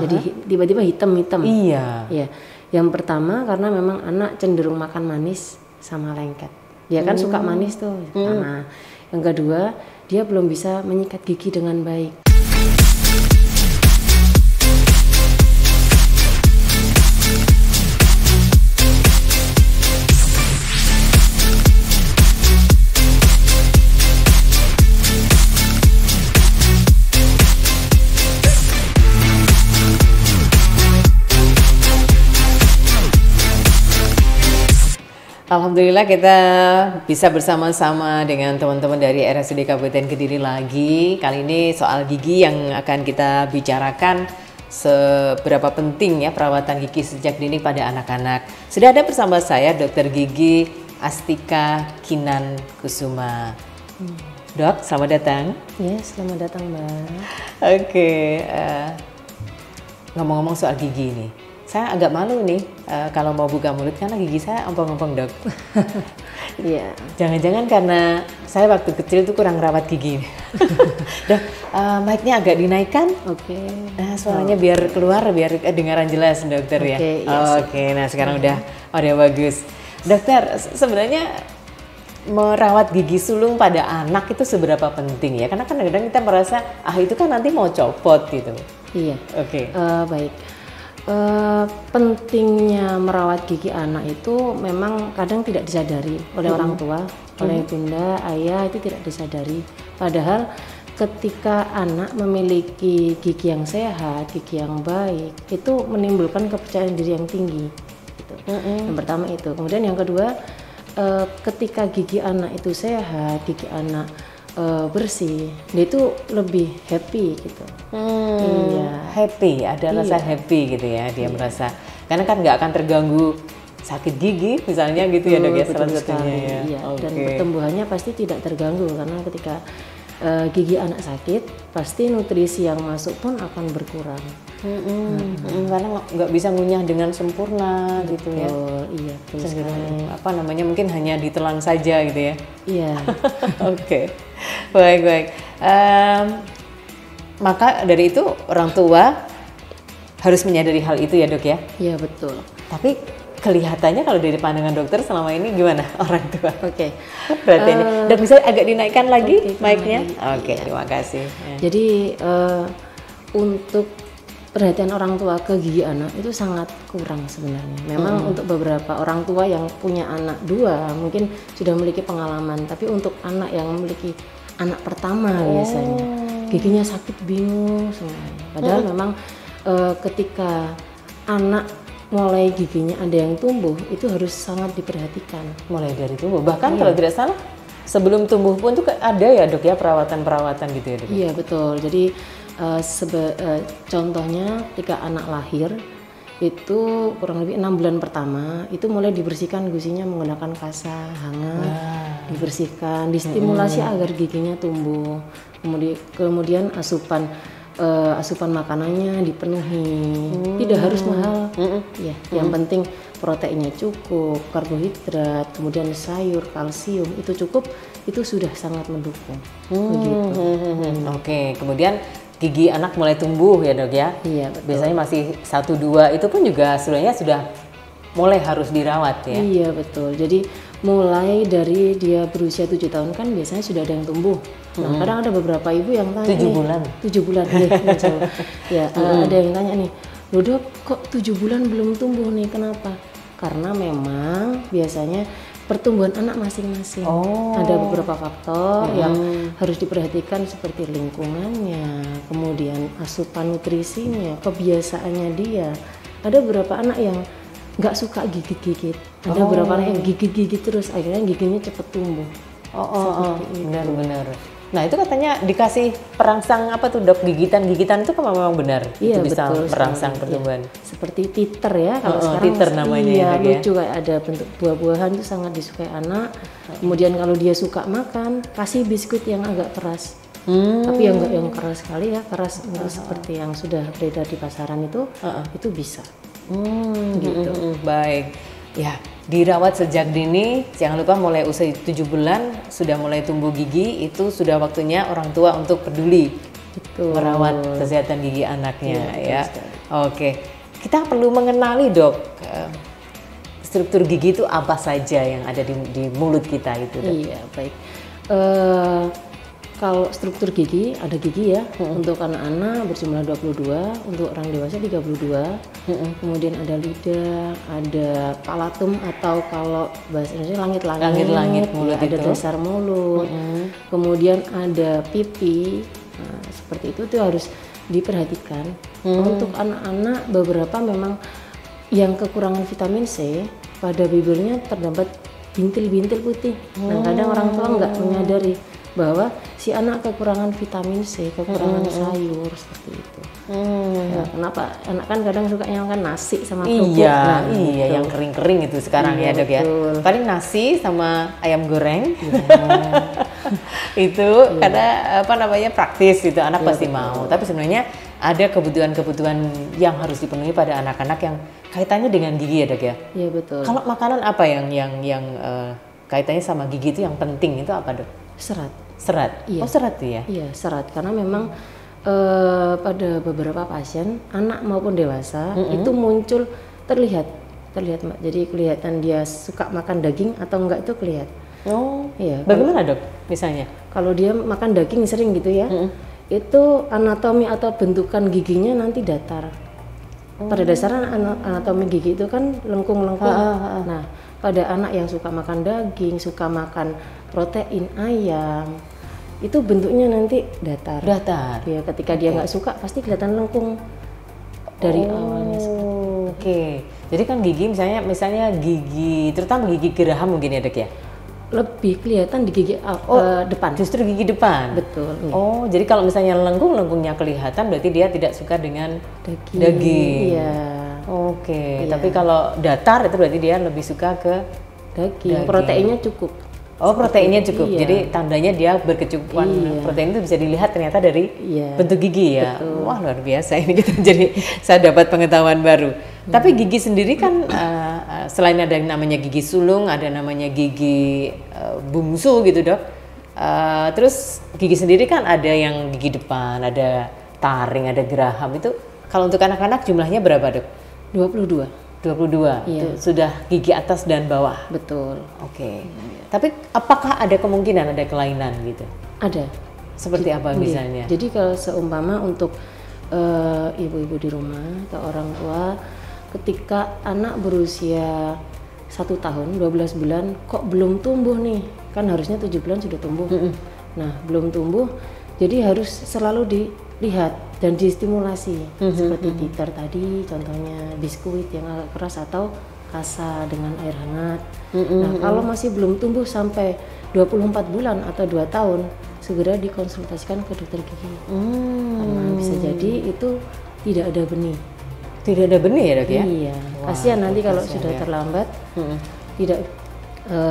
jadi tiba-tiba hitam-hitam. Iya. Ya, yang pertama karena memang anak cenderung makan manis sama lengket. Dia kan suka manis tuh. Nah, yang kedua dia belum bisa menyikat gigi dengan baik. Alhamdulillah kita bisa bersama-sama dengan teman-teman dari RSUD Kabupaten Kediri lagi. Kali ini soal gigi yang akan kita bicarakan, seberapa penting ya perawatan gigi sejak dini pada anak-anak. Sudah ada bersama saya Dr. Gigi Astika Kinan Kusuma. Dok, selamat datang. Ya, selamat datang Mbak. Oke, ngomong-ngomong soal gigi nih. Saya agak malu nih kalau mau buka mulut karena gigi saya ompong-ompong, Dok. Iya. Jangan-jangan karena saya waktu kecil tuh kurang rawat gigi. Dok, mic-nya agak dinaikkan. Oke. Nah, suaranya biar keluar, biar kedengaran jelas, Dokter ya. Oke, nah sekarang udah bagus. Dokter, sebenarnya merawat gigi sulung pada anak itu seberapa penting ya? Karena kan kadang-kadang kita merasa itu kan nanti mau copot gitu. Iya. Oke. Baik. Pentingnya merawat gigi anak itu memang kadang tidak disadari oleh orang tua, oleh bunda, ayah, itu tidak disadari. Padahal ketika anak memiliki gigi yang sehat, gigi yang baik, itu menimbulkan kepercayaan diri yang tinggi. Gitu. Yang pertama itu. Kemudian yang kedua, ketika gigi anak itu sehat, gigi anak bersih, dia itu lebih happy gitu. Iya, happy, ada rasa happy gitu ya, dia merasa, karena kan nggak akan terganggu sakit gigi misalnya gitu ya Dok ya, salah satunya ya. Iya, dan pertumbuhannya pasti tidak terganggu karena ketika gigi anak sakit, pasti nutrisi yang masuk pun akan berkurang. Karena nggak bisa ngunyah dengan sempurna gitu ya. Iya, cenderung mungkin hanya ditelan saja gitu ya. Iya. Oke. Baik. Maka dari itu orang tua harus menyadari hal itu ya Dok ya? Iya betul. Tapi kelihatannya kalau dari pandangan dokter selama ini gimana orang tua? Oke. Berarti Dok bisa agak dinaikkan lagi mic-nya? Oke, terima kasih. Jadi untuk perhatian orang tua ke gigi anak itu sangat kurang sebenarnya. Memang untuk beberapa orang tua yang punya anak dua mungkin sudah memiliki pengalaman, tapi untuk anak yang memiliki anak pertama biasanya giginya sakit, bingung semuanya. Padahal memang ketika anak mulai giginya ada yang tumbuh itu harus sangat diperhatikan. Mulai dari tumbuh, bahkan kalau tidak salah sebelum tumbuh pun tuh ada ya Dok ya perawatan gitu ya Dok? Iya betul. Jadi contohnya ketika anak lahir itu kurang lebih 6 bulan pertama itu mulai dibersihkan gusinya menggunakan kasa hangat, dibersihkan, distimulasi agar giginya tumbuh. Kemudian asupan makanannya dipenuhi, tidak harus mahal, ya. Yang penting proteinnya cukup, karbohidrat, kemudian sayur, kalsium itu cukup, itu sudah sangat mendukung. Oke, kemudian gigi anak mulai tumbuh ya Dok ya? Iya betul. Biasanya masih 1-2 itu pun juga sebenarnya sudah mulai harus dirawat ya? Iya betul. Jadi mulai dari dia berusia 7 tahun kan biasanya sudah ada yang tumbuh. Nah kadang ada beberapa ibu yang tanya 7 bulan? 7 bulan ya. Ada yang tanya nih, loh Dok kok 7 bulan belum tumbuh nih, kenapa? Karena memang biasanya pertumbuhan anak masing-masing. Ada beberapa faktor yang harus diperhatikan seperti lingkungannya, kemudian asupan nutrisinya, kebiasaannya dia. Ada beberapa anak yang nggak suka gigit-gigit, ada beberapa anak yang gigit-gigit terus, akhirnya giginya cepat tumbuh. Benar. Nah itu katanya dikasih perangsang apa tuh Dok, gigitan itu kan memang benar? Iya, itu bisa betul, merangsang pertumbuhan. Iya. Seperti titer ya kalau sekarang. Titer namanya iya, ya. Lucu kayak ada bentuk buah-buahan itu sangat disukai anak. Kemudian kalau dia suka makan, kasih biskuit yang agak keras. Tapi yang enggak yang keras sekali ya, keras enggak seperti yang sudah beredar di pasaran itu bisa. Gitu. Baik. Ya, dirawat sejak dini, jangan lupa mulai usia 7 bulan sudah mulai tumbuh gigi, itu sudah waktunya orang tua untuk peduli Betul. merawat kesehatan gigi anaknya ya. Betul sekali. Oke, kita perlu mengenali dok struktur gigi itu apa saja yang ada di mulut kita itu dok. Iya, baik. Kalau struktur gigi, ada gigi ya, untuk anak-anak berjumlah 22, untuk orang dewasa 32, kemudian ada lidah, ada palatum atau kalau bahasa Indonesia langit-langit mulut ya, itu. ada dasar mulut, kemudian ada pipi, nah, seperti itu tuh harus diperhatikan. Untuk anak-anak beberapa memang yang kekurangan vitamin C, pada bibirnya terdapat bintil-bintil putih. Nah kadang orang tua nggak menyadari bahwa si anak kekurangan vitamin C, kekurangan sayur seperti itu. Ya, kenapa? Anak kan kadang sukanya makan nasi sama kerupuk. Iya, Nah, iya gitu. yang kering-kering itu sekarang Iya, ya dok ya. betul. Paling nasi sama ayam goreng. Itu karena apa namanya praktis gitu anak pasti mau. Tapi sebenarnya ada kebutuhan-kebutuhan yang harus dipenuhi pada anak-anak yang kaitannya dengan gigi ya dok ya. Iya betul. Kalau makanan apa yang kaitannya sama gigi itu yang penting itu apa dok? Serat. Serat. Iya. Oh serat tuh ya. Iya serat karena memang pada beberapa pasien anak maupun dewasa itu muncul terlihat Mbak. Jadi kelihatan dia suka makan daging atau enggak itu kelihatan. Oh. Iya. Bagaimana dok? Misalnya? Kalau dia makan daging sering gitu ya, itu anatomi atau bentukan giginya nanti datar. Pada dasarnya anatomi gigi itu kan lengkung-lengkung. Nah, pada anak yang suka makan daging, suka makan protein ayam, itu bentuknya nanti datar. Datar. Ya, ketika dia nggak suka pasti kelihatan lengkung dari awalnya. Oke. Jadi kan gigi misalnya gigi terutama gigi geraham mungkin ya dok ya. Lebih kelihatan di gigi depan. Justru gigi depan. Betul. Iya. Oh, jadi kalau misalnya lengkungnya kelihatan berarti dia tidak suka dengan daging. Iya. Oke. Tapi kalau datar itu berarti dia lebih suka ke daging. Proteinnya cukup. Oh, proteinnya cukup. Iya. Jadi tandanya dia berkecukupan protein itu bisa dilihat ternyata dari bentuk gigi ya. Betul. Wah, luar biasa ini kita jadi saya dapat pengetahuan baru. Tapi gigi sendiri kan selain ada yang namanya gigi sulung, ada namanya gigi bungsu gitu, Dok. Terus gigi sendiri kan ada yang gigi depan, ada taring, ada geraham. Itu kalau untuk anak-anak jumlahnya berapa, Dok? 22. 22. Iya. Itu sudah gigi atas dan bawah. Betul. Oke. Tapi apakah ada kemungkinan ada kelainan gitu? Ada. Seperti apa misalnya? Jadi kalau seumpama untuk ibu-ibu di rumah atau orang tua, ketika anak berusia 1 tahun 12 bulan kok belum tumbuh nih, kan harusnya 7 bulan sudah tumbuh. Nah belum tumbuh, jadi harus selalu dilihat dan distimulasi seperti titer tadi, contohnya biskuit yang agak keras atau kasa dengan air hangat. Nah kalau masih belum tumbuh sampai 24 bulan atau 2 tahun, segera dikonsultasikan ke dokter gigi. Karena bisa jadi itu tidak ada benih. Tidak ada benih ya, Dok ya? Iya. Kasihan nanti kalau sudah terlambat,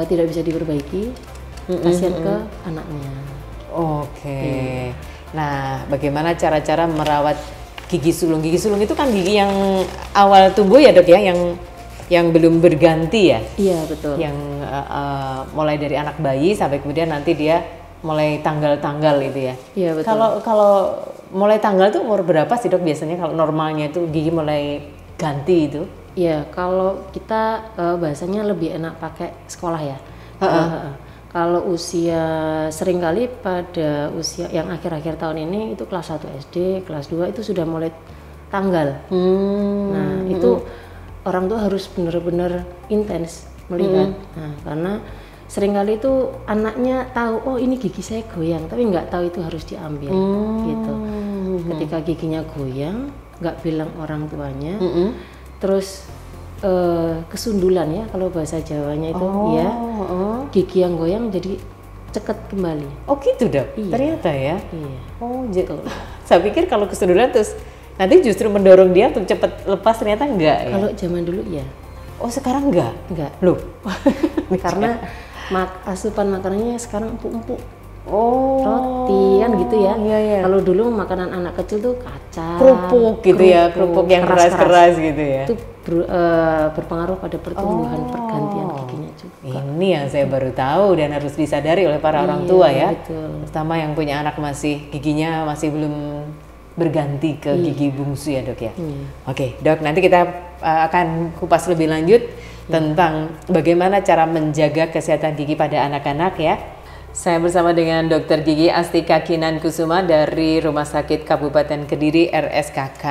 tidak bisa diperbaiki. Kasihan ke anaknya. Oke. Nah, bagaimana cara-cara merawat gigi sulung? Gigi sulung itu kan gigi yang awal tumbuh ya, Dok ya, yang belum berganti ya? Iya, betul. Yang mulai dari anak bayi sampai kemudian nanti dia mulai tanggal-tanggal itu ya? Iya, betul. Kalau mulai tanggal itu umur berapa sih, Dok, biasanya kalau normalnya itu gigi mulai ganti itu? Iya, kalau kita bahasanya lebih enak pakai sekolah ya. Kalau usia seringkali pada usia yang akhir-akhir tahun ini itu kelas 1 SD, kelas 2 itu sudah mulai tanggal. Nah, itu orang tua harus benar-benar intens melihat. Nah, karena seringkali itu anaknya tahu, oh ini gigi saya goyang, tapi nggak tahu itu harus diambil gitu. Ketika giginya goyang, nggak bilang orang tuanya, terus kesundulan ya kalau bahasa Jawanya itu gigi yang goyang jadi ceket kembali. Oh gitu, Dok? Iya. Ternyata ya? Iya. Oh gitu. Saya pikir kalau kesundulan terus nanti justru mendorong dia untuk cepat lepas, ternyata enggak ya? Kalau zaman dulu ya. Oh sekarang enggak? Enggak. Loh? Karena asupan makanannya sekarang empuk-empuk. Oh, roti kan gitu ya. Iya. Kalau dulu makanan anak kecil tuh kacang, kerupuk gitu ya, kerupuk yang keras-keras gitu ya. Itu berpengaruh pada pertumbuhan pergantian giginya juga. Ini yang saya baru tahu dan harus disadari oleh para orang tua ya. Betul. Terutama yang punya anak giginya masih belum berganti ke gigi bungsu ya dok ya. Oke dok, nanti kita akan kupas lebih lanjut tentang bagaimana cara menjaga kesehatan gigi pada anak-anak ya. Saya bersama dengan Dr. Gigi Astika Kinan Kusuma dari Rumah Sakit Kabupaten Kediri RSKK.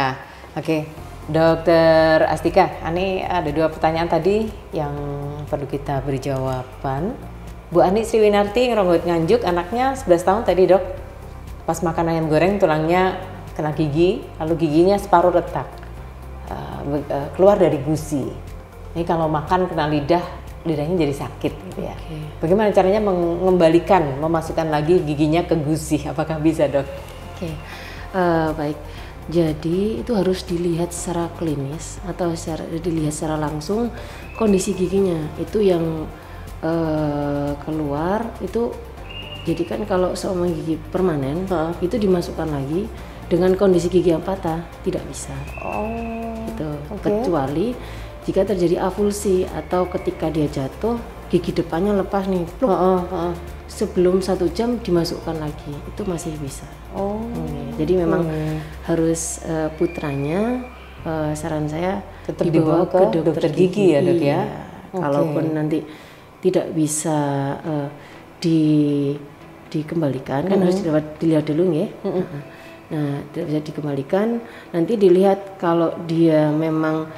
Oke, Dr. Astika, ini ada 2 pertanyaan tadi yang perlu kita beri jawaban. Bu Ani Sriwinarti ngeronggot Nganjuk, anaknya 11 tahun tadi dok. Pas makan ayam goreng tulangnya kena gigi, lalu giginya separuh retak, keluar dari gusi. Ini kalau makan kena lidahnya jadi sakit gitu ya. Bagaimana caranya memasukkan lagi giginya ke gusi? Apakah bisa dok? Baik. Jadi itu harus dilihat secara klinis atau dilihat secara langsung kondisi giginya. Itu yang keluar itu. Jadi kan kalau seumur gigi permanen itu dimasukkan lagi dengan kondisi gigi yang patah tidak bisa. Itu kecuali jika terjadi avulsi atau ketika dia jatuh gigi depannya lepas nih. Sebelum 1 jam dimasukkan lagi itu masih bisa. Jadi memang harus putranya saran saya tetap dibawa ke dokter gigi ya dok ya. Kalaupun nanti tidak bisa dikembalikan kan harus dilihat dulu ya. Nah tidak bisa dikembalikan, nanti dilihat kalau dia memang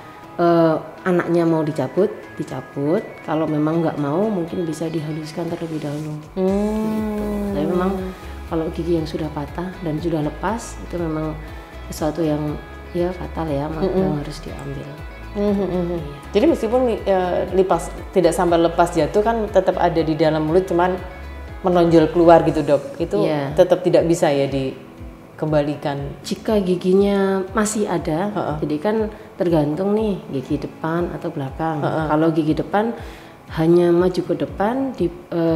anaknya mau dicabut, kalau memang nggak mau mungkin bisa dihaluskan terlebih dahulu. Tapi memang kalau gigi yang sudah patah dan sudah lepas itu memang sesuatu yang ya fatal ya, yang harus diambil. Jadi meskipun tidak sampai lepas jatuh kan tetap ada di dalam mulut, cuman menonjol keluar gitu dok, itu tetap tidak bisa ya dikembalikan. Jika giginya masih ada, jadi kan tergantung nih gigi depan atau belakang. Kalau gigi depan hanya maju ke depan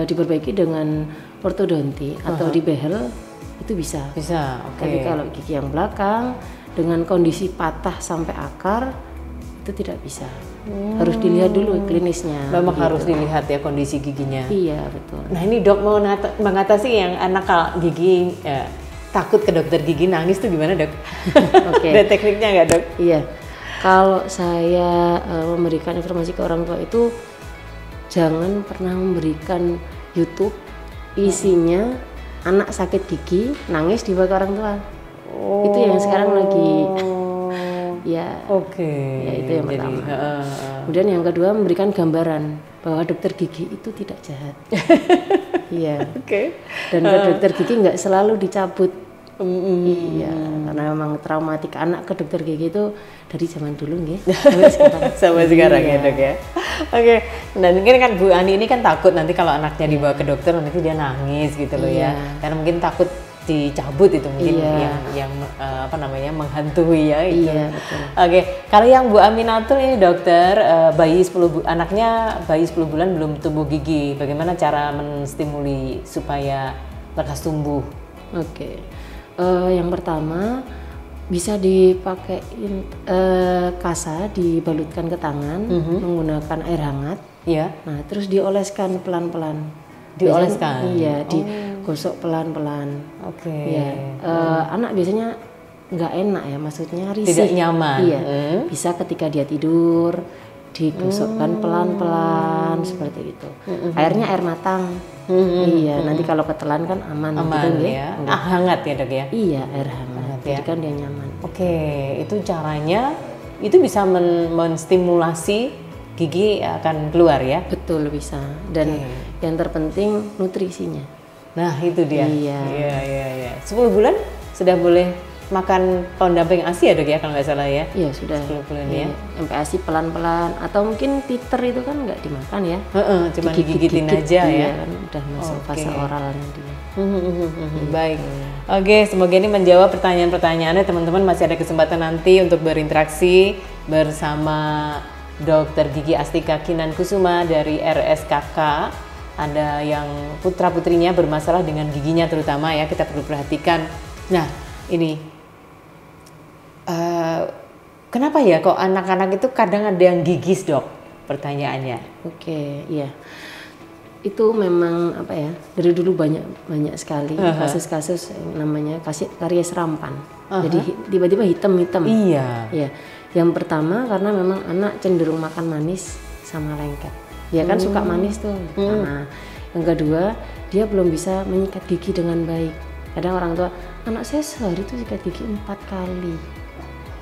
diperbaiki dengan ortodonti atau dibehel itu bisa. Tapi kalau gigi yang belakang dengan kondisi patah sampai akar itu tidak bisa. Harus dilihat dulu klinisnya. Memang harus dilihat ya kondisi giginya. Iya betul. Nah ini dok mau mengatasi yang anak gigi takut ke dokter gigi nangis tuh gimana dok? Ada tekniknya nggak dok? Iya. Kalau saya memberikan informasi ke orang tua itu jangan pernah memberikan YouTube isinya anak sakit gigi nangis dibawa ke orang tua. Itu yang sekarang lagi ya. Ya itu yang pertama. Kemudian yang kedua memberikan gambaran bahwa dokter gigi itu tidak jahat. Iya. Dan dokter gigi nggak selalu dicabut. Iya, karena memang traumatik anak ke dokter gigi itu dari zaman dulu nggih sampai sekarang ya dok ya. Dan mungkin kan Bu Ani ini kan takut nanti kalau anaknya dibawa ke dokter nanti dia nangis gitu loh ya, karena mungkin takut dicabut itu mungkin yang menghantui ya itu. Betul. Kalau yang Bu Aminatul ini dokter, anaknya bayi 10 bulan belum tumbuh gigi, bagaimana cara menstimuli supaya lekas tumbuh? Yang pertama bisa dipakai kasa dibalutkan ke tangan menggunakan air hangat. Nah terus dioleskan pelan-pelan. Iya, digosok pelan-pelan. Anak biasanya nggak enak ya, maksudnya risih. Tidak nyaman. Iya. Bisa ketika dia tidur digosokkan pelan-pelan seperti itu. Airnya air matang. Nanti kalau ketelan kan aman gitu ya. Hangat ya dok ya? Iya, air hangat. Jadi kan dia nyaman. Itu caranya itu bisa menstimulasi gigi akan keluar ya? Betul bisa. Dan yang terpenting nutrisinya. Nah itu dia. Iya. 10 bulan sudah boleh makan pendamping ASI ya dok ya kalau nggak salah ya? Iya sudah. 10 bulan ya. Sampai ASI pelan-pelan atau mungkin titer itu kan nggak dimakan ya? Cuma digigitin aja ya. Kan udah masuk fase oral dia. Baik. Semoga ini menjawab pertanyaan-pertanyaannya teman-teman. Masih ada kesempatan nanti untuk berinteraksi bersama Dr. Gigi Astika Kinan Kusuma dari RSKK. Ada yang putra-putrinya bermasalah dengan giginya terutama ya, kita perlu perhatikan. Nah ini Kenapa ya kok anak-anak itu kadang ada yang gigis, Dok? Pertanyaannya. Oke, iya. Itu memang apa ya? Dari dulu banyak sekali kasus-kasus yang namanya karies rampan. Jadi tiba-tiba hitam-hitam. Iya. Ya. Yang pertama karena memang anak cenderung makan manis sama lengket. Dia kan suka manis tuh. Nah, yang kedua, dia belum bisa menyikat gigi dengan baik. Kadang orang tua, anak saya sehari itu sikat gigi 4 kali.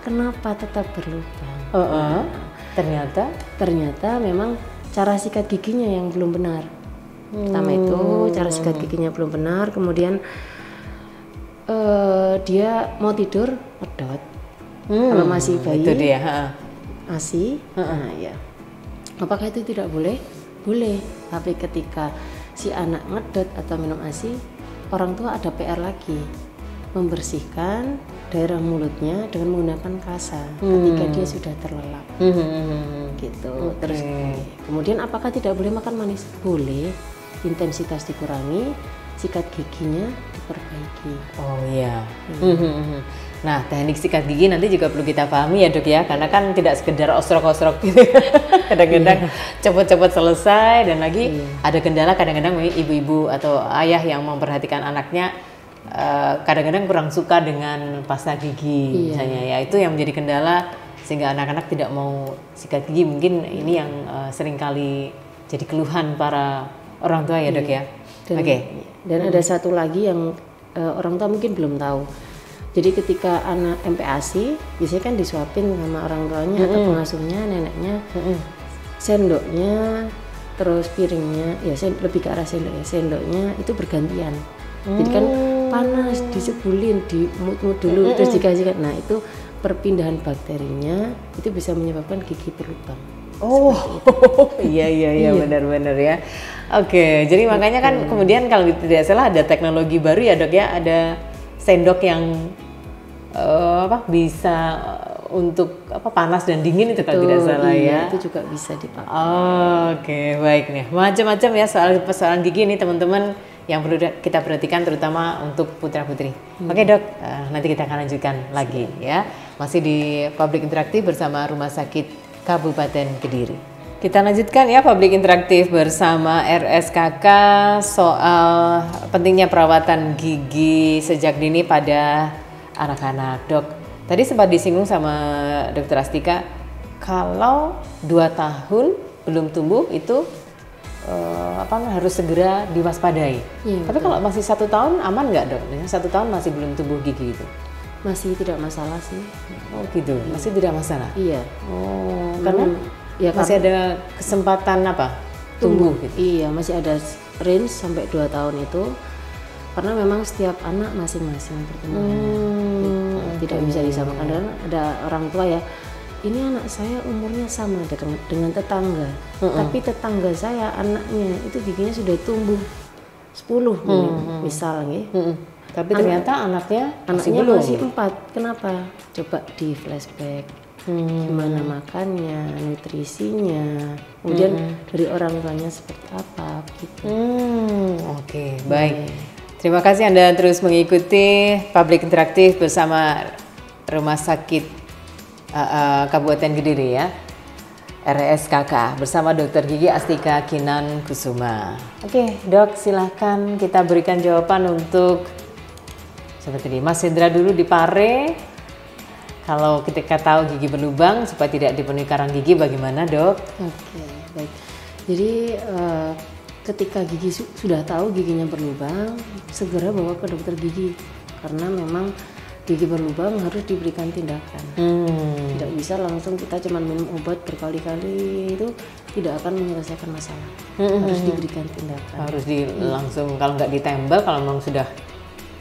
Kenapa tetap berlubang? Ternyata memang cara sikat giginya yang belum benar. Pertama itu cara sikat giginya belum benar, kemudian dia mau tidur medot. Kalau masih bayi, itu dia. ASI, nah ya. Apakah itu tidak boleh? Boleh. Tapi ketika si anak ngedot atau minum ASI, orang tua ada PR lagi, membersihkan daerah mulutnya dengan menggunakan kasa ketika dia sudah terlelap. Gitu. Terus kemudian apakah tidak boleh makan manis? Boleh. Intensitas dikurangi, sikat giginya diperbaiki. Oh iya. Nah, teknik sikat gigi nanti juga perlu kita pahami ya, Dok ya, karena kan tidak sekedar osrok-osrok gitu. Kadang-kadang cepet-cepet selesai, dan lagi ada kendala kadang-kadang ibu-ibu atau ayah yang memperhatikan anaknya kadang-kadang kurang suka dengan pasta gigi misalnya, ya itu yang menjadi kendala sehingga anak-anak tidak mau sikat gigi. Mungkin ini yang seringkali jadi keluhan para orang tua ya, Dok ya. Dan ada satu lagi yang orang tua mungkin belum tahu. Jadi ketika anak MPASI biasanya kan disuapin sama orang tuanya atau pengasuhnya, neneknya, sendoknya, terus piringnya, ya lebih ke arah sendok ya, sendoknya itu bergantian. Jadi kan panas, disebulin, dimut-mut dulu, terus dikasihkan. Nah itu perpindahan bakterinya itu bisa menyebabkan gigi berlubang. Oh, iya benar-benar ya. Oke, jadi makanya kan kemudian kalau tidak salah ada teknologi baru ya, Dok ya, ada sendok yang bisa untuk panas dan dingin itu kalau tidak salah ya. Itu juga bisa dipakai. Oke, baik nih. Macam-macam ya soal persoalan gigi ini teman-teman yang perlu kita perhatikan terutama untuk putra-putri. Oke, Dok, nanti kita akan lanjutkan lagi ya. Masih di Public Interaktif bersama Rumah Sakit Kabupaten Kediri. Kita lanjutkan ya Public Interaktif bersama RSKK soal pentingnya perawatan gigi sejak dini pada anak-anak. Dok, tadi sempat disinggung sama Dr. Astika, kalau 2 tahun belum tumbuh itu harus segera diwaspadai. Tapi kalau masih 1 tahun aman nggak, Dok? 1 tahun masih belum tumbuh gigi itu? Masih tidak masalah sih. Oh gitu, masih tidak masalah? Iya. Oh, karena masih ada kesempatan tumbuh gitu? Iya, masih ada range sampai 2 tahun itu. Karena memang setiap anak masing-masing perkembangannya tidak bisa disamakan. Dan ada orang tua ya, ini anak saya umurnya sama dengan tetangga, tapi tetangga saya anaknya itu giginya sudah tumbuh 10 misalnya. Tapi ternyata anaknya masih 4. Kenapa? Coba di flashback. Gimana makannya, nutrisinya, kemudian dari orang tuanya seperti apa gitu. Oke, baik. Terima kasih Anda terus mengikuti Public Interaktif bersama Rumah Sakit Kabupaten Kediri ya, RSKK bersama Dr. Gigi Astika Kinan Kusuma. Oke, Dok, silahkan kita berikan jawaban untuk seperti ini. Mas Hendra dulu di Pare. Kalau kita tahu gigi berlubang supaya tidak dipenuhi karang gigi, bagaimana, Dok? Oke, baik. Jadi ketika gigi sudah tahu giginya berlubang, segera bawa ke dokter gigi karena memang gigi berlubang harus diberikan tindakan. Tidak bisa langsung kita cuma minum obat berkali-kali, itu tidak akan menyelesaikan masalah. Harus diberikan tindakan. Harus langsung, kalau nggak ditembak, kalau memang sudah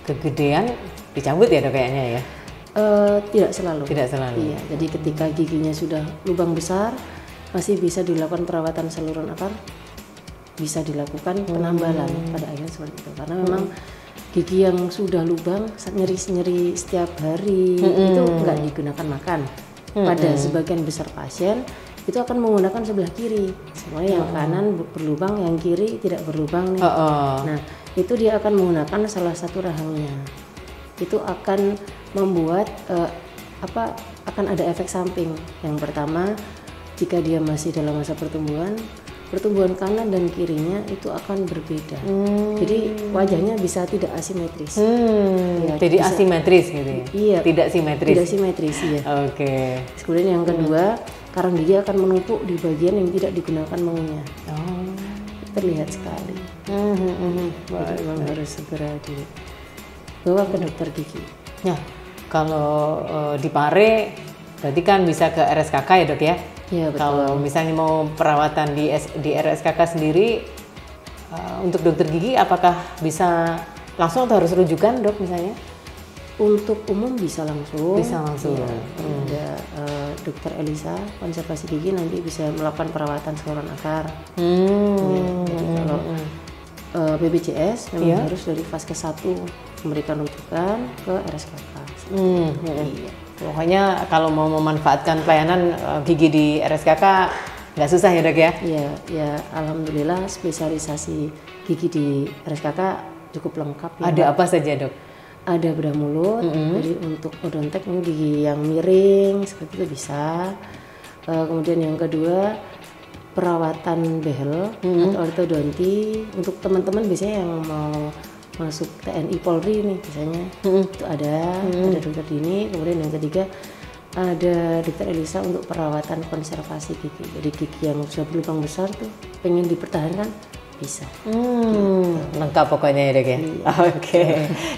kegedean dicabut ya, Dok, kayaknya ya? Tidak selalu. Tidak selalu. Iya, jadi ketika giginya sudah lubang besar, masih bisa dilakukan perawatan saluran akar, bisa dilakukan penambalan pada akhirnya seperti itu. Karena memang gigi yang sudah lubang, nyeri-nyeri setiap hari itu nggak digunakan makan. Pada sebagian besar pasien itu akan menggunakan sebelah kiri. Semuanya yang kanan berlubang, yang kiri tidak berlubang nih. Nah, itu dia akan menggunakan salah satu rahangnya. Itu akan membuat akan ada efek samping. Yang pertama, jika dia masih dalam masa pertumbuhan kanan dan kirinya itu akan berbeda. Jadi wajahnya bisa tidak asimetris. Ya, jadi bisa, asimetris gitu ya? Iya. Tidak simetris? Tidak simetris, iya. Oke. Kemudian yang kedua, karang gigi akan menumpuk di bagian yang tidak digunakan mengunyah. Terlihat sekali. Jadi memang harus segera dibawa ke dokter gigi. Nah, kalau di Pare berarti kan bisa ke RSKK ya dok ya? Iya betul. Kalau misalnya mau perawatan di RSKK sendiri untuk dokter gigi, apakah bisa langsung atau harus rujukan dok misalnya? Untuk umum bisa langsung. Bisa langsung. Ya, ada dokter Elisa konservasi gigi nanti bisa melakukan perawatan saluran akar. Jadi kalau BPJS memang harus dari fase 1 memberikan rujukan ke RSKK. Iya. Pokoknya kalau mau memanfaatkan pelayanan gigi di RSKK nggak susah ya dok ya? Iya, ya alhamdulillah spesialisasi gigi di RSKK cukup lengkap. Ya. Ada apa saja dok? Ada bedah mulut, jadi untuk odontek gigi yang miring seperti itu bisa. Kemudian yang kedua perawatan behel atau ortodonti untuk teman-teman biasanya yang mau masuk TNI Polri nih biasanya itu ada dokter Dini. Kemudian yang ketiga ada dokter Elisa untuk perawatan konservasi gigi. Jadi gigi yang sudah berlubang besar tuh pengen dipertahankan bisa. Lengkap pokoknya ya dok ya. Oke.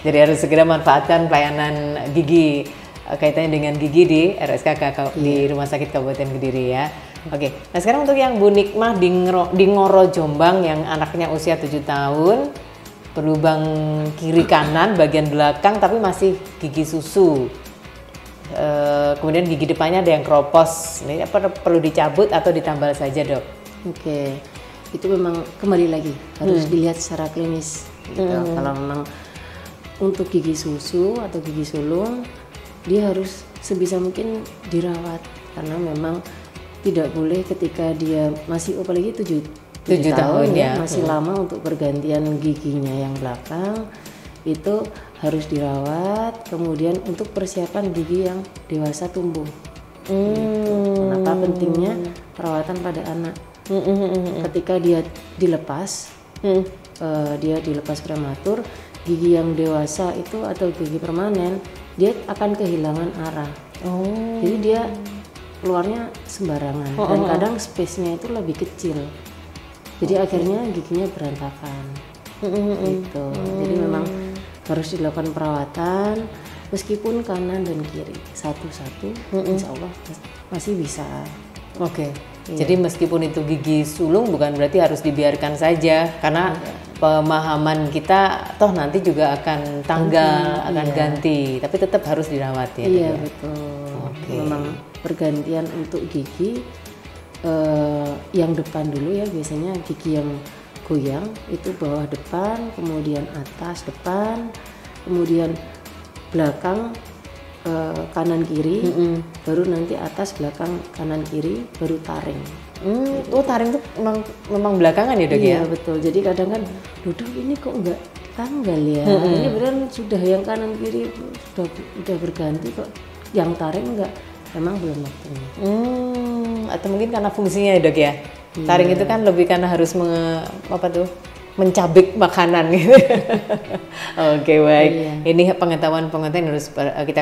Jadi harus segera manfaatkan pelayanan gigi kaitannya dengan gigi di RSKK di Rumah Sakit Kabupaten Kediri ya. Oke. Nah sekarang untuk yang Bu Nikmah di Ngoro Jombang yang anaknya usia 7 tahun, berlubang kiri kanan bagian belakang tapi masih gigi susu. Kemudian gigi depannya ada yang keropos. Ini apa perlu dicabut atau ditambal saja dok? Oke. Itu memang kembali lagi harus dilihat secara klinis gitu. Kalau memang untuk gigi susu atau gigi sulung dia harus sebisa mungkin dirawat karena memang tidak boleh ketika dia masih apalagi 7 tahun ya masih lama untuk pergantian giginya yang belakang itu harus dirawat. Kemudian untuk persiapan gigi yang dewasa tumbuh. Kenapa pentingnya perawatan pada anak? Ketika dia dilepas, dia dilepas prematur, gigi yang dewasa itu atau gigi permanen, dia akan kehilangan arah. Jadi dia keluarnya sembarangan dan kadang space-nya itu lebih kecil. Jadi akhirnya giginya berantakan. Gitu. Jadi memang harus dilakukan perawatan meskipun kanan dan kiri satu-satu, insya Allah masih bisa. Oke. Jadi meskipun itu gigi sulung bukan berarti harus dibiarkan saja karena pemahaman kita toh nanti juga akan tanggal, akan ganti, tapi tetap harus dirawat ya. Iya betul. Memang pergantian untuk gigi yang depan dulu ya, biasanya gigi yang goyang itu bawah depan, kemudian atas depan, kemudian belakang kanan kiri, baru nanti atas belakang kanan kiri, baru taring. Taring itu memang belakangan ya dok ya? Iya betul. Jadi kadang kan, duduk ini kok enggak tanggal ya? Ini beneran sudah yang kanan kiri sudah berganti kok, yang taring enggak? Emang belum waktunya. Atau mungkin karena fungsinya ya dok ya? Taring itu kan lebih karena harus mencabik makanan gitu. Oke, baik. Ini pengetahuan-pengetahuan yang harus kita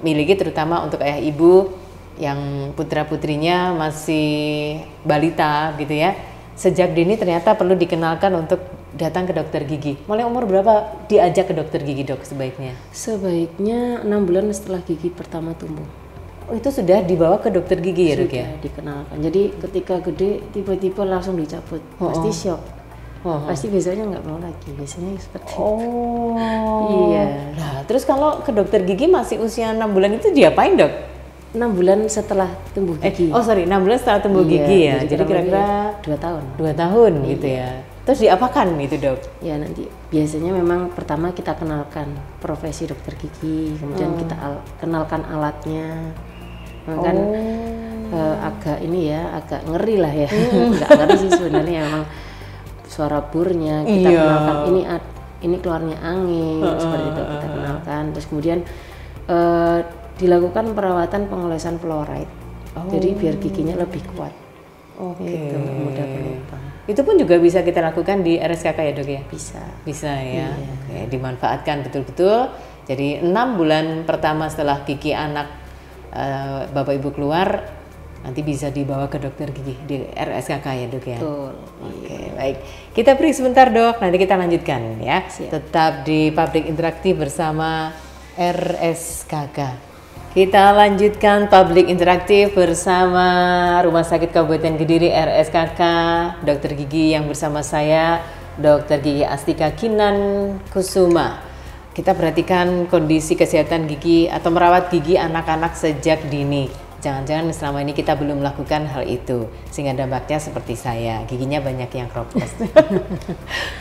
miliki terutama untuk ayah ibu yang putra-putrinya masih balita gitu ya. Sejak dini ternyata perlu dikenalkan untuk datang ke dokter gigi. Mulai umur berapa diajak ke dokter gigi dok sebaiknya? Sebaiknya 6 bulan setelah gigi pertama tumbuh. Oh, itu sudah dibawa ke dokter gigi ya dok ya? Sudah dikenalkan. Jadi ketika gede tiba-tiba langsung dicabut, pasti shock. Pasti biasanya nggak mau lagi, biasanya seperti itu. Iya. Nah, terus kalau ke dokter gigi masih usia 6 bulan itu diapain dok? 6 bulan setelah tumbuh gigi. 6 bulan setelah tumbuh gigi ya. Jadi kira-kira 2 tahun. 2 tahun gitu ya. Terus diapakan itu dok? Ya nanti biasanya memang pertama kita kenalkan profesi dokter gigi, kemudian kita kenalkan alatnya. Kan agak ini ya, agak ngeri lah ya. Nggak ngeri sih sebenarnya, memang suara burnya kita kenalkan, ini keluarnya angin seperti itu kita kenalkan. Terus kemudian dilakukan perawatan pengolesan fluoride. Jadi biar giginya lebih kuat. Gitu, mudah berlubang. Itu pun juga bisa kita lakukan di RSKK ya dok ya? Bisa ya. Iya. Oke, dimanfaatkan betul-betul. Jadi 6 bulan pertama setelah gigi anak bapak ibu keluar, nanti bisa dibawa ke dokter gigi di RSKK ya dok ya? Betul. Oke, baik. Kita break sebentar dok, nanti kita lanjutkan ya. Siap. Tetap di Public Interaktif bersama RSKK. Kita lanjutkan Public Interaktif bersama Rumah Sakit Kabupaten Kediri RSKK, Dokter Gigi yang bersama saya, Dokter Gigi Astika Kinan Kusuma. Kita perhatikan kondisi kesehatan gigi atau merawat gigi anak-anak sejak dini. Jangan-jangan selama ini kita belum melakukan hal itu, sehingga dampaknya seperti saya, giginya banyak yang kropos,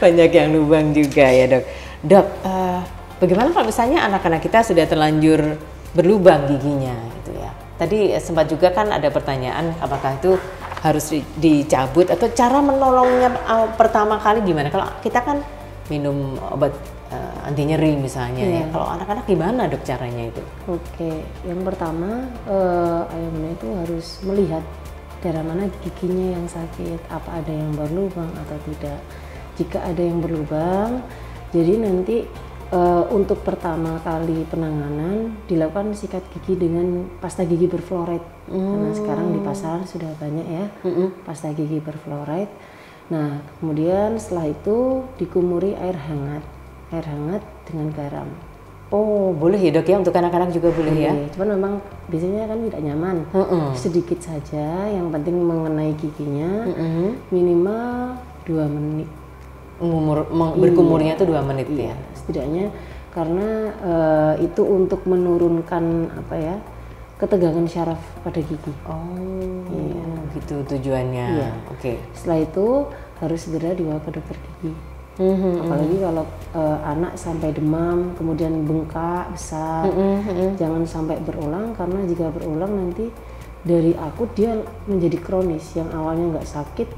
banyak yang lubang juga ya dok. Dok, bagaimana kalau misalnya anak-anak kita sudah terlanjur berlubang giginya gitu ya. Tadi sempat juga kan ada pertanyaan apakah itu harus dicabut atau cara menolongnya pertama kali gimana? Kalau kita kan minum obat anti nyeri misalnya ya. Kalau anak-anak gimana dok caranya itu? Oke, yang pertama ayah bunda itu harus melihat daerah mana giginya yang sakit, apa ada yang berlubang atau tidak. Jika ada yang berlubang, jadi nanti untuk pertama kali penanganan dilakukan sikat gigi dengan pasta gigi berfluoride. Karena sekarang di pasar sudah banyak ya pasta gigi berfluoride. Nah, kemudian setelah itu dikumuri air hangat dengan garam. Oh, boleh ya dok ya, untuk anak-anak juga boleh ya? Cuman memang biasanya kan tidak nyaman, sedikit saja, yang penting mengenai giginya minimal 2 menit. Berkumurnya itu 2 menit ya? Setidaknya karena itu untuk menurunkan apa ya, ketegangan syaraf pada gigi. Gitu tujuannya. Oke. Setelah itu harus segera dibawa ke dokter gigi. Apalagi kalau anak sampai demam, kemudian bengkak besar, jangan sampai berulang, karena jika berulang nanti dari akut dia menjadi kronis, yang awalnya nggak sakit,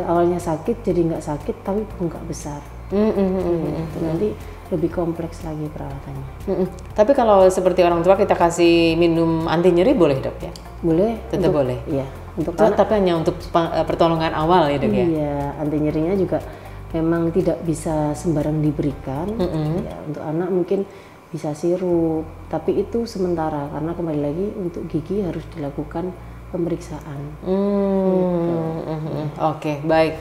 awalnya sakit jadi nggak sakit tapi bengkak besar. Itu nanti lebih kompleks lagi perawatannya. Tapi kalau seperti orang tua kita kasih minum anti nyeri boleh dok ya? Boleh. Tetap boleh? Iya. Untuk anak, tapi hanya untuk pertolongan awal ya dok ya? Iya, anti nyerinya juga memang tidak bisa sembarang diberikan. Ya, untuk anak mungkin bisa sirup, tapi itu sementara karena kembali lagi untuk gigi harus dilakukan pemeriksaan. Oke, baik.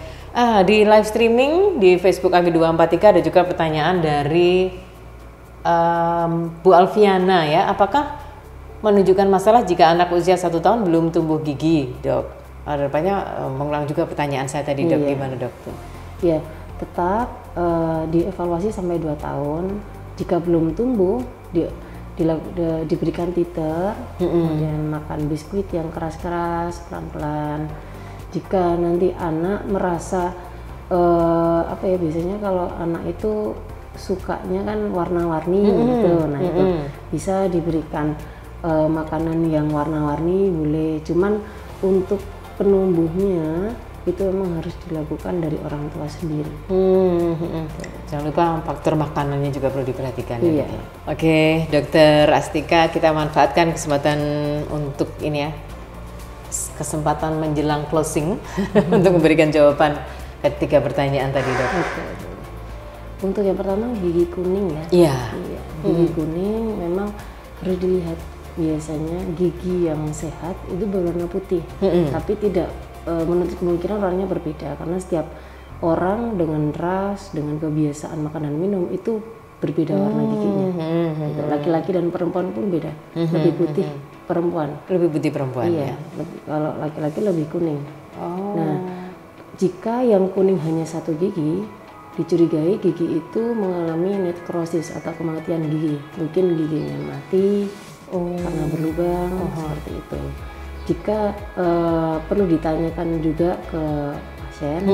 Di live streaming di Facebook AG243 ada juga pertanyaan dari Bu Alfiana ya. Apakah menunjukkan masalah jika anak usia 1 tahun belum tumbuh gigi, dok? Rupanya mengulang juga pertanyaan saya tadi, dok. Gimana dok? Ya, tetap dievaluasi sampai 2 tahun. Jika belum tumbuh, diberikan titer, kemudian makan biskuit yang keras-keras pelan-pelan. Jika nanti anak merasa apa ya, biasanya kalau anak itu sukanya kan warna-warni gitu, nah itu bisa diberikan makanan yang warna-warni boleh. Cuman untuk penumbuhnya itu memang harus dilakukan dari orang tua sendiri. Jangan lupa faktor makanannya juga perlu diperhatikan. Iya. Ya. Oke, Dokter Astika, kita manfaatkan kesempatan untuk ini ya, kesempatan menjelang closing untuk memberikan jawaban ketiga pertanyaan tadi, dok. Untuk yang pertama gigi kuning ya. Iya. Gigi kuning memang harus dilihat. Biasanya gigi yang sehat itu berwarna putih, tapi tidak menutup kemungkinan warnanya berbeda, karena setiap orang dengan ras, dengan kebiasaan makan dan minum itu berbeda warna giginya. Laki-laki dan perempuan pun beda. Lebih putih perempuan. Lebih putih perempuan. Iya. Ya? Kalau laki-laki lebih kuning. Nah, jika yang kuning hanya 1 gigi, dicurigai gigi itu mengalami nekrosis atau kematian gigi. Mungkin giginya mati karena berlubang, seperti itu. Jika perlu ditanyakan juga ke pasien,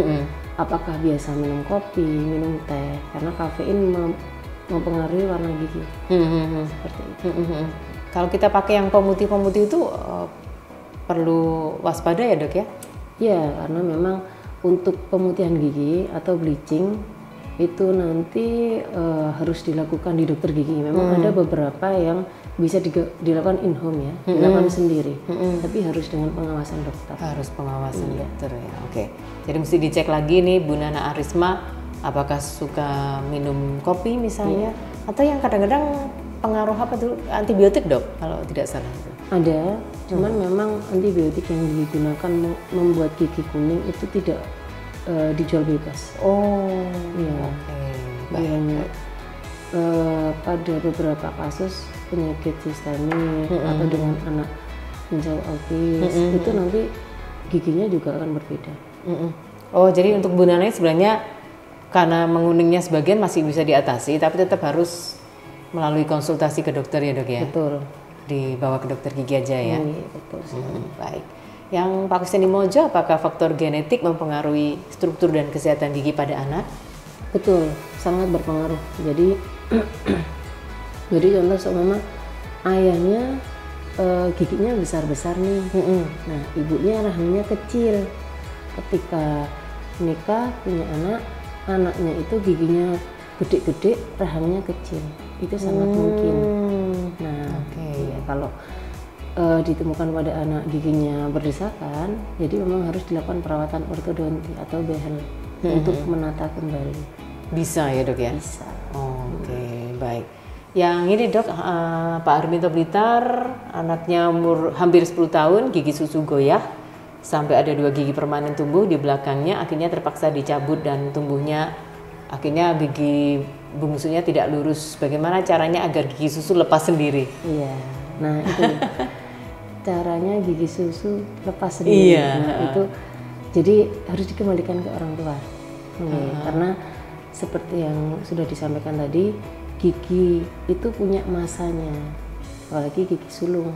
apakah biasa minum kopi, minum teh, karena kafein mempengaruhi warna gigi. Seperti itu. Kalau kita pakai yang pemutih-pemutih itu perlu waspada ya, dok ya? Ya, karena memang untuk pemutihan gigi atau bleaching itu nanti harus dilakukan di dokter gigi. Memang ada beberapa yang bisa dilakukan in home ya, dilakukan sendiri, tapi harus dengan pengawasan dokter. Harus pengawasan dokter ya. Oke. Jadi mesti dicek lagi nih Bu Nana Arisma, apakah suka minum kopi misalnya, atau yang kadang-kadang pengaruh apa tuh antibiotik dok kalau tidak salah itu. Ada, cuman memang antibiotik yang digunakan membuat gigi kuning itu tidak dijual bebas. Oh, iya. Baik. Pada beberapa kasus penyakit sistemik atau dengan anak pincang autis itu nanti giginya juga akan berbeda. Oh, jadi untuk Bu Nana sebenarnya karena menguningnya sebagian masih bisa diatasi, tapi tetap harus melalui konsultasi ke dokter ya dok ya? Betul. Dibawa ke dokter gigi aja ya? Iya, betul. Baik. Yang Pak Kuseni Mojo, apakah faktor genetik mempengaruhi struktur dan kesehatan gigi pada anak? Betul, sangat berpengaruh. Jadi contoh seumpama ayahnya giginya besar-besar nih, nah ibunya rahangnya kecil. Ketika nikah punya anak, anaknya itu giginya gede-gede, rahangnya kecil, itu sangat mungkin. Nah, ya, kalau ditemukan pada anak giginya berdesakan, jadi memang harus dilakukan perawatan ortodonti atau behel untuk menata kembali. Bisa ya dok ya? Bisa. Oke, baik. Yang ini dok, Pak Arminto Blitar, anaknya umur hampir 10 tahun, gigi susu goyah, sampai ada 2 gigi permanen tumbuh di belakangnya, akhirnya terpaksa dicabut dan tumbuhnya, akhirnya gigi bungsunya tidak lurus. Bagaimana caranya agar gigi susu lepas sendiri? Iya, nah itu caranya gigi susu lepas sendiri. Iya. Nah itu jadi harus dikembalikan ke orang tua. Karena seperti yang sudah disampaikan tadi, gigi itu punya masanya, apalagi gigi sulung.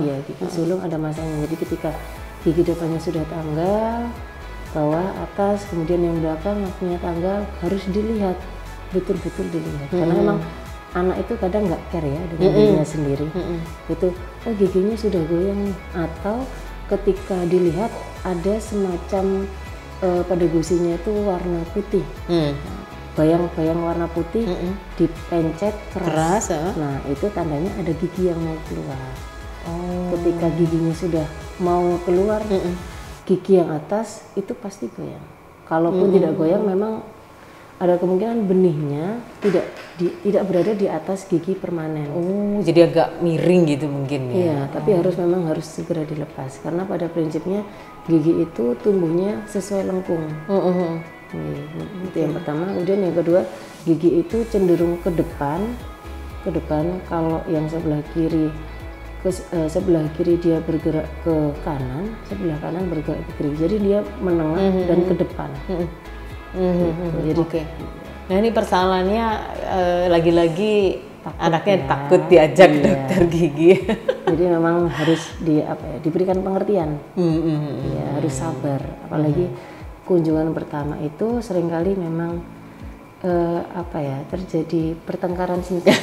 Ya, gigi sulung ada masanya. Jadi ketika gigi depannya sudah tanggal, bawah, atas, kemudian yang belakang punya tanggal, harus dilihat, betul-betul dilihat. Karena memang anak itu kadang nggak care ya dengan giginya sendiri. Itu, oh giginya sudah goyang nih. Atau ketika dilihat ada semacam pada gusinya itu warna putih. Bayang-bayang warna putih dipencet keras. Nah itu tandanya ada gigi yang mau keluar. Ketika giginya sudah mau keluar, gigi yang atas itu pasti goyang. Kalaupun tidak goyang, memang ada kemungkinan benihnya tidak berada di atas gigi permanen. Jadi agak miring gitu mungkin ya? Iya, tapi memang harus segera dilepas. Karena pada prinsipnya gigi itu tumbuhnya sesuai lengkung. Itu yang pertama. Kemudian yang kedua, gigi itu cenderung ke depan. Kalau yang sebelah kiri dia bergerak ke kanan, sebelah kanan bergerak ke kiri. Jadi dia menengah dan ke depan. Jadi nah ini persoalannya lagi-lagi anaknya takut diajak dokter gigi. Jadi memang harus diberikan pengertian. Ya, harus sabar. Apalagi kunjungan pertama itu seringkali memang terjadi pertengkaran singkat.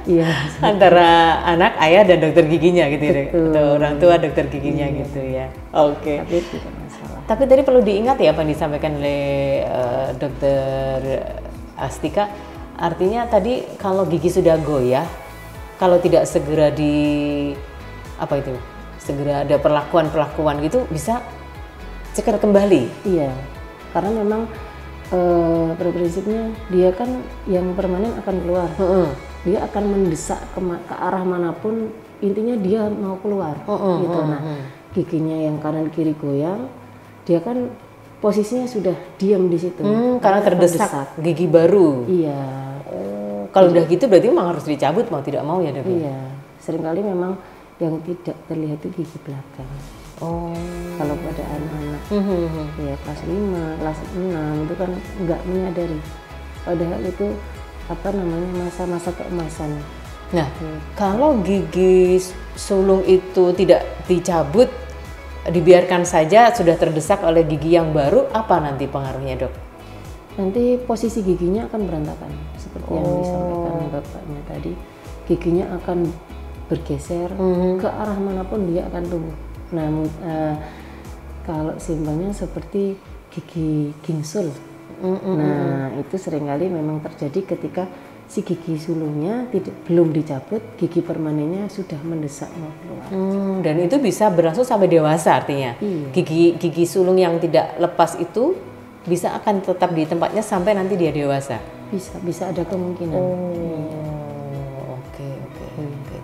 Iya. Antara anak, ayah dan dokter giginya gitu ya. Atau orang tua dokter giginya gitu ya. Oke. Tapi tidak masalah. Tapi tadi perlu diingat ya apa yang disampaikan oleh dokter Astika. Artinya tadi kalau gigi sudah goyah, kalau tidak segera segera ada perlakuan gitu bisa ceker kembali. Iya. Karena memang pada prinsipnya dia kan yang permanen akan keluar. Dia akan mendesak ke arah manapun, intinya dia mau keluar gitu. Nah, giginya yang kanan kiri goyang, dia kan posisinya sudah diam di situ. Karena terdesak gigi baru. Iya. Kalau udah gitu berarti memang harus dicabut mau tidak mau ya dok? Iya. Seringkali memang yang tidak terlihat itu gigi belakang. Kalau pada anak-anak ya kelas 5, kelas 6 itu kan nggak menyadari. Padahal itu masa-masa keemasan. Nah, kalau gigi sulung itu tidak dicabut, dibiarkan saja sudah terdesak oleh gigi yang baru, apa nanti pengaruhnya dok? Nanti posisi giginya akan berantakan, seperti yang disampaikan bapaknya tadi. Giginya akan bergeser ke arah manapun dia akan tumbuh. Nah, kalau simpelnya seperti gigi gingsul. Nah itu seringkali memang terjadi ketika si gigi sulungnya belum dicabut, gigi permanennya sudah mendesak mau keluar. Dan itu bisa berlangsung sampai dewasa artinya. Gigi sulung yang tidak lepas itu bisa akan tetap di tempatnya sampai nanti dia dewasa. Bisa ada kemungkinan. Oke.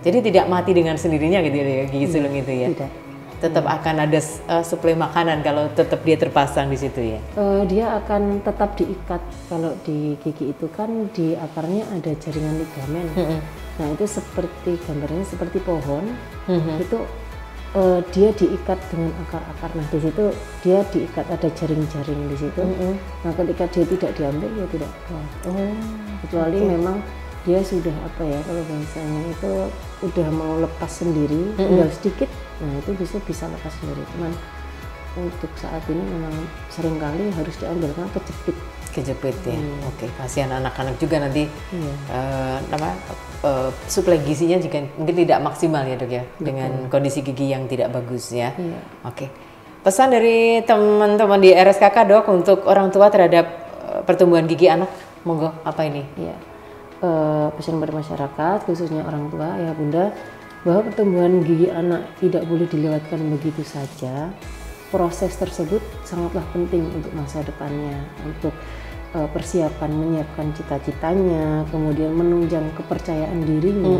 Jadi tidak mati dengan sendirinya gitu ya gigi sulung itu ya. Tidak. Tetap akan ada suplai makanan kalau tetap dia terpasang di situ ya. Dia akan tetap diikat. Kalau di gigi itu kan di akarnya ada jaringan ligamen. Nah itu seperti gambarnya seperti pohon. Itu dia diikat dengan akar-akar. Nah di situ dia diikat, ada jaring-jaring di situ. Nah ketika dia tidak diambil ya tidak keluar. Kecuali memang dia sudah kalau bahasanya itu udah mau lepas sendiri, tinggal sedikit. Nah itu bisa lepas sendiri. Cuman untuk saat ini memang seringkali harus diambil karena kejepit ya. Oke, kasihan anak-anak juga nanti suplai gizinya juga mungkin tidak maksimal ya dok ya. Dengan kondisi gigi yang tidak bagus ya. Oke. Pesan dari teman-teman di RSKK dok untuk orang tua terhadap pertumbuhan gigi anak, monggo apa ini? Pesan pada masyarakat khususnya orang tua ya bunda, bahwa pertumbuhan gigi anak tidak boleh dilewatkan begitu saja. Proses tersebut sangatlah penting untuk masa depannya, untuk persiapan menyiapkan cita-citanya, kemudian menunjang kepercayaan dirinya.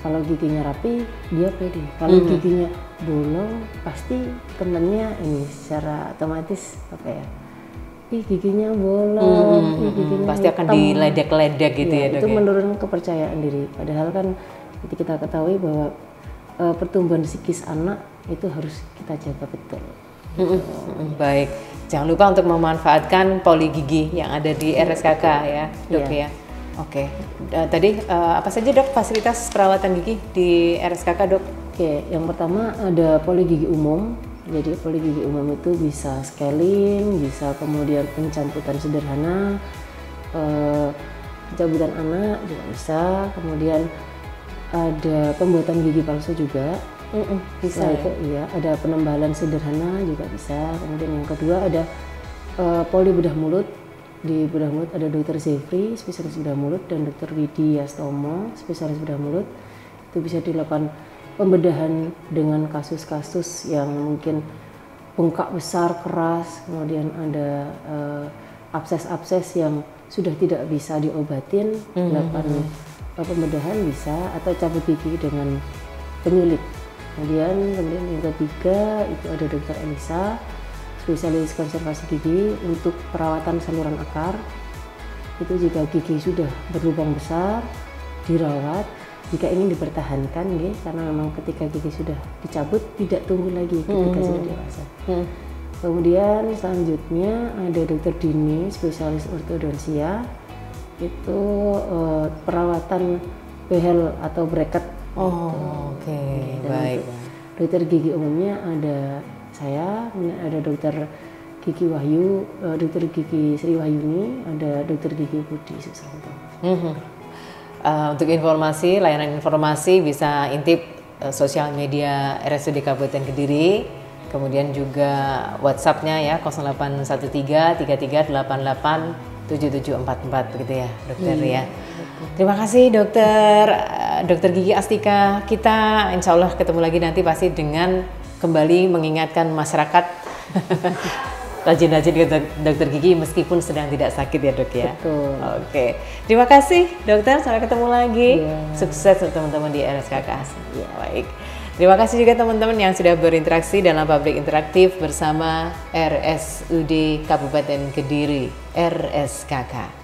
Kalau giginya rapi, dia pede. Kalau giginya bolong, pasti temennya ini secara otomatis giginya bolong, giginya pasti akan diledek-ledek gitu ya dok. Itu menurunkan kepercayaan diri. Padahal kan kita ketahui bahwa pertumbuhan psikis anak itu harus kita jaga betul. Baik, jangan lupa untuk memanfaatkan poli gigi yang ada di RSKK ya dok ya. Oke, tadi apa saja dok fasilitas perawatan gigi di RSKK dok? Oke, yang pertama ada poli gigi umum. Jadi poli gigi umum itu bisa scaling, bisa kemudian pencamputan sederhana, pencabutan anak juga bisa, kemudian ada pembuatan gigi palsu juga. Bisa itu ada penembalan sederhana juga bisa. Kemudian yang kedua ada poli bedah mulut. Di bedah mulut ada Dr. Zefri, spesialis bedah mulut, dan Dr. Widya Stomo, spesialis bedah mulut. Itu bisa dilakukan pembedahan dengan kasus-kasus yang mungkin bengkak besar keras, kemudian ada abses-abses yang sudah tidak bisa diobatin, dilakukan pembedahan bisa, atau cabut gigi dengan penyulit. Kemudian yang ketiga itu ada Dr. Elisa, spesialis konservasi gigi untuk perawatan saluran akar. Itu jika gigi sudah berlubang besar, dirawat. Jika ingin dipertahankan, karena memang ketika gigi sudah dicabut tidak tumbuh lagi ketika sudah dewasa. Kemudian selanjutnya ada Dr. Dini, spesialis ortodonsia. Itu perawatan behel atau bracket. Baik. Dokter gigi umumnya ada saya, ada Dokter Gigi Wahyu, Dokter Gigi Sri Wahyuni, ada Dokter Gigi Budi Susanto. Untuk informasi, layanan informasi bisa intip sosial media RSUD Kabupaten Kediri, kemudian juga WhatsApp-nya ya 0813 3388 7744 begitu ya dokter ya. Terima kasih dokter Gigi Astika. Kita insya Allah ketemu lagi nanti pasti dengan kembali mengingatkan masyarakat rajin-rajin ke dokter gigi meskipun sedang tidak sakit ya dok ya. Betul. Oke. Terima kasih dokter, sampai ketemu lagi. Sukses untuk teman-teman di RSKK. Baik. Terima kasih juga teman-teman yang sudah berinteraksi dalam Public Interaktif bersama RSUD Kabupaten Kediri, RSKK.